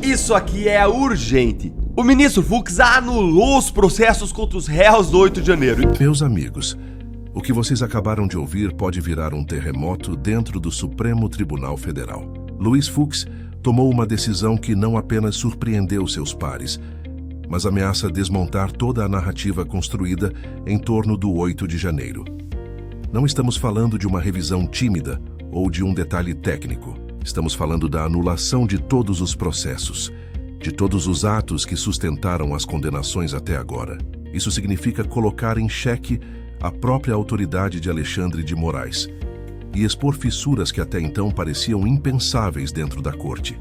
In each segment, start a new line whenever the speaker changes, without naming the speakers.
Isso aqui é urgente. O ministro Fux anulou os processos contra os réus do 8 de janeiro.
Meus amigos, o que vocês acabaram de ouvir pode virar um terremoto dentro do Supremo Tribunal Federal. Luiz Fux tomou uma decisão que não apenas surpreendeu seus pares, mas ameaça desmontar toda a narrativa construída em torno do 8 de janeiro. Não estamos falando de uma revisão tímida ou de um detalhe técnico. Estamos falando da anulação de todos os processos, de todos os atos que sustentaram as condenações até agora. Isso significa colocar em xeque a própria autoridade de Alexandre de Moraes e expor fissuras que até então pareciam impensáveis dentro da corte.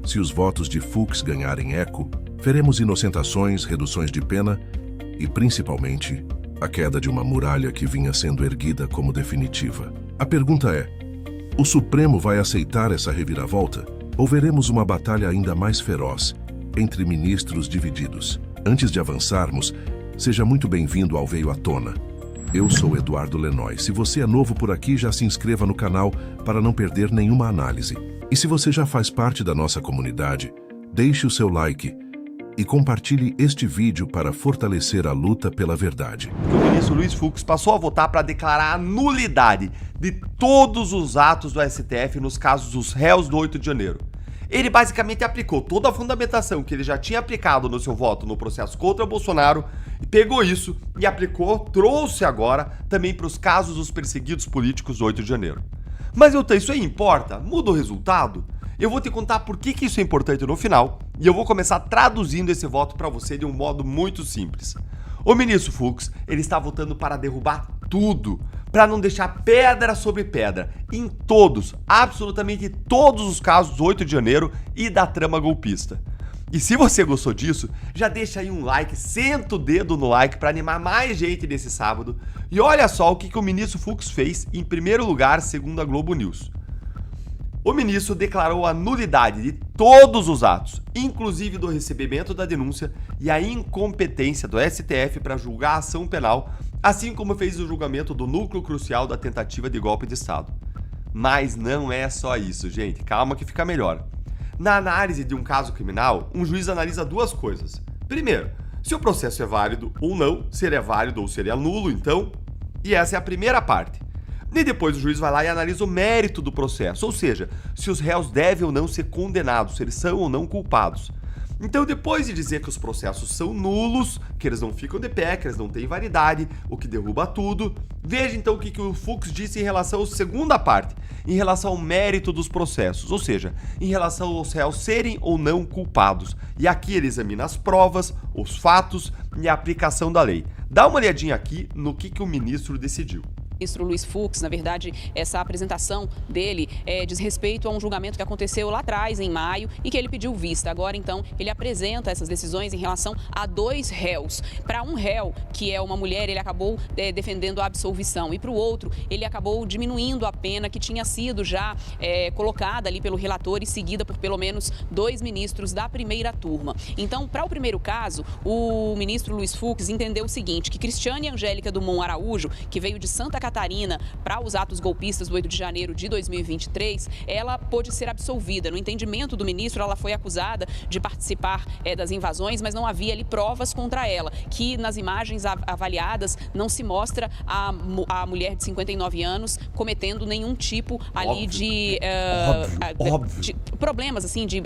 Se os votos de Fux ganharem eco, veremos inocentações, reduções de pena e, principalmente, a queda de uma muralha que vinha sendo erguida como definitiva. A pergunta é: o Supremo vai aceitar essa reviravolta? Ou veremos uma batalha ainda mais feroz entre ministros divididos? Antes de avançarmos, seja muito bem-vindo ao Veio à Tona. Eu sou Eduardo Lenoy. Se você é novo por aqui, já se inscreva no canal para não perder nenhuma análise. E se você já faz parte da nossa comunidade, deixe o seu like e compartilhe este vídeo para fortalecer a luta pela verdade.
O ministro Luiz Fux passou a votar para declarar a nulidade de todos os atos do STF nos casos dos réus do 8 de janeiro. Ele basicamente aplicou toda a fundamentação que ele já tinha aplicado no seu voto no processo contra Bolsonaro, e pegou isso e aplicou, trouxe agora também para os casos dos perseguidos políticos do 8 de janeiro. Mas isso aí importa? Muda o resultado? Eu vou te contar por que isso é importante no final, e eu vou começar traduzindo esse voto para você de um modo muito simples. O ministro Fux, ele está votando para derrubar tudo, para não deixar pedra sobre pedra, em todos, absolutamente todos os casos do 8 de janeiro e da trama golpista. E se você gostou disso, já deixa aí um like, senta o dedo no like para animar mais gente nesse sábado. E olha só o que o ministro Fux fez em primeiro lugar, segundo a Globo News. O ministro declarou a nulidade de todos os atos, inclusive do recebimento da denúncia e a incompetência do STF para julgar a ação penal, assim como fez o julgamento do núcleo crucial da tentativa de golpe de Estado. Mas não é só isso, gente. Calma que fica melhor. Na análise de um caso criminal, um juiz analisa duas coisas. Primeiro, se o processo é válido ou não, se ele é válido ou se ele é nulo, então. E essa é a primeira parte. E depois o juiz vai lá e analisa o mérito do processo, ou seja, se os réus devem ou não ser condenados, se eles são ou não culpados. Então, depois de dizer que os processos são nulos, que eles não ficam de pé, que eles não têm validade, o que derruba tudo, veja então o que o Fux disse em relação à segunda parte, em relação ao mérito dos processos, ou seja, em relação aos réus serem ou não culpados. E aqui ele examina as provas, os fatos e a aplicação da lei. Dá uma olhadinha aqui no que o ministro decidiu.
Ministro Luiz Fux, na verdade, essa apresentação dele diz respeito a um julgamento que aconteceu lá atrás, em maio, e que ele pediu vista. Agora, então, ele apresenta essas decisões em relação a dois réus. Para um réu, que é uma mulher, ele acabou defendendo a absolvição, e para o outro, ele acabou diminuindo a pena que tinha sido já colocada ali pelo relator e seguida por pelo menos 2 ministros da primeira turma. Então, para o primeiro caso, o ministro Luiz Fux entendeu o seguinte, que Cristiane Angélica Dumont Araújo, que veio de Santa Catarina para os atos golpistas do 8 de janeiro de 2023, ela pôde ser absolvida. No entendimento do ministro, ela foi acusada de participar das invasões, mas não havia ali provas contra ela, que nas imagens avaliadas não se mostra a mulher de 59 anos cometendo nenhum tipo ali de problemas, assim, de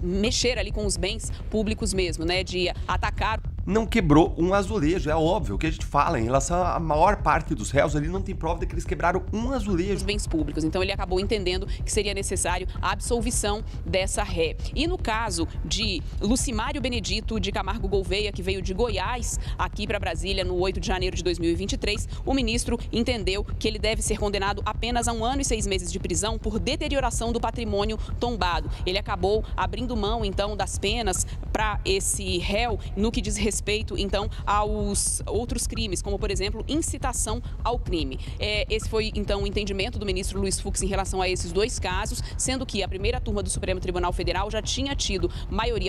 mexer ali com os bens públicos mesmo, né, de atacar.
Não quebrou um azulejo, é óbvio o que a gente fala em relação à maior parte dos réus ali, não tem prova de que eles quebraram um azulejo.
Os bens públicos, então ele acabou entendendo que seria necessário a absolvição dessa ré. E no caso de Lucimário Benedito de Camargo Gouveia, que veio de Goiás aqui para Brasília no 8 de janeiro de 2023, o ministro entendeu que ele deve ser condenado apenas a 1 ano e 6 meses de prisão por deterioração do patrimônio tombado. Ele acabou abrindo mão, então, das penas para esse réu no que diz respeito, então, aos outros crimes, como, por exemplo, incitação ao crime. Esse foi, então, o entendimento do ministro Luiz Fux em relação a esses dois casos, sendo que a primeira turma do Supremo Tribunal Federal já tinha tido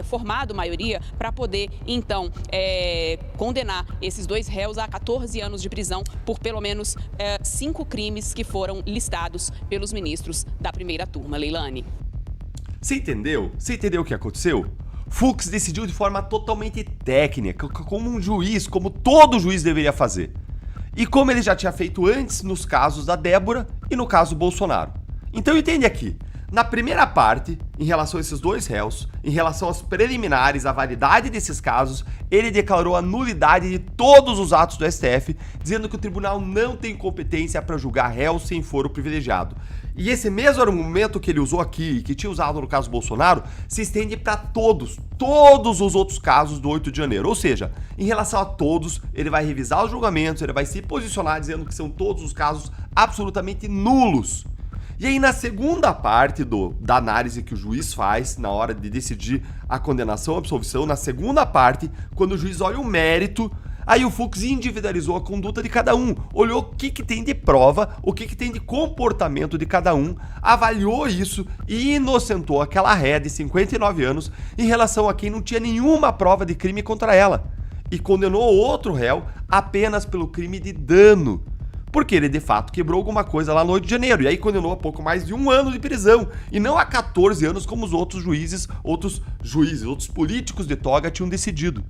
formado maioria, para poder, então, condenar esses dois réus a 14 anos de prisão por pelo menos 5 crimes que foram listados pelos ministros da primeira turma. Leilane.
Você entendeu? Você entendeu o que aconteceu? Fux decidiu de forma totalmente técnica, como um juiz, como todo juiz deveria fazer. E como ele já tinha feito antes nos casos da Débora e no caso do Bolsonaro. Então entende aqui, na primeira parte, em relação a esses dois réus, em relação aos preliminares, a validade desses casos, ele declarou a nulidade de todos os atos do STF, dizendo que o tribunal não tem competência para julgar réus sem foro privilegiado. E esse mesmo argumento que ele usou aqui, que tinha usado no caso Bolsonaro, se estende para todos os outros casos do 8 de janeiro. Ou seja, em relação a todos, ele vai revisar os julgamentos, ele vai se posicionar dizendo que são todos os casos absolutamente nulos. E aí, na segunda parte da análise que o juiz faz na hora de decidir a condenação ou absolvição, na segunda parte, quando o juiz olha o mérito, aí o Fux individualizou a conduta de cada um, olhou o que tem de prova, o que tem de comportamento de cada um, avaliou isso e inocentou aquela ré de 59 anos em relação a quem não tinha nenhuma prova de crime contra ela e condenou outro réu apenas pelo crime de dano. Porque ele de fato quebrou alguma coisa lá no 8 de janeiro. E aí condenou a pouco mais de 1 ano de prisão. E não a 14 anos como os outros juízes, outros políticos de toga tinham decidido.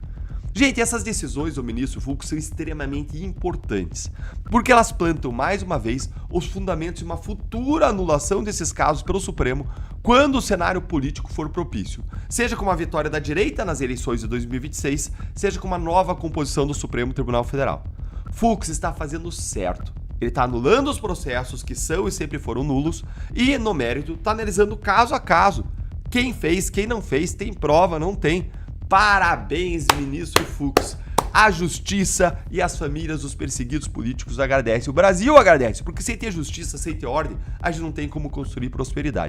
Gente, essas decisões do ministro Fux são extremamente importantes. Porque elas plantam mais uma vez os fundamentos de uma futura anulação desses casos pelo Supremo quando o cenário político for propício. Seja com uma vitória da direita nas eleições de 2026, seja com uma nova composição do Supremo Tribunal Federal. Fux está fazendo certo. Ele está anulando os processos que são e sempre foram nulos e, no mérito, está analisando caso a caso. Quem fez, quem não fez, tem prova, não tem. Parabéns, ministro Fux. A justiça e as famílias dos perseguidos políticos agradecem. O Brasil agradece, porque sem ter justiça, sem ter ordem, a gente não tem como construir prosperidade.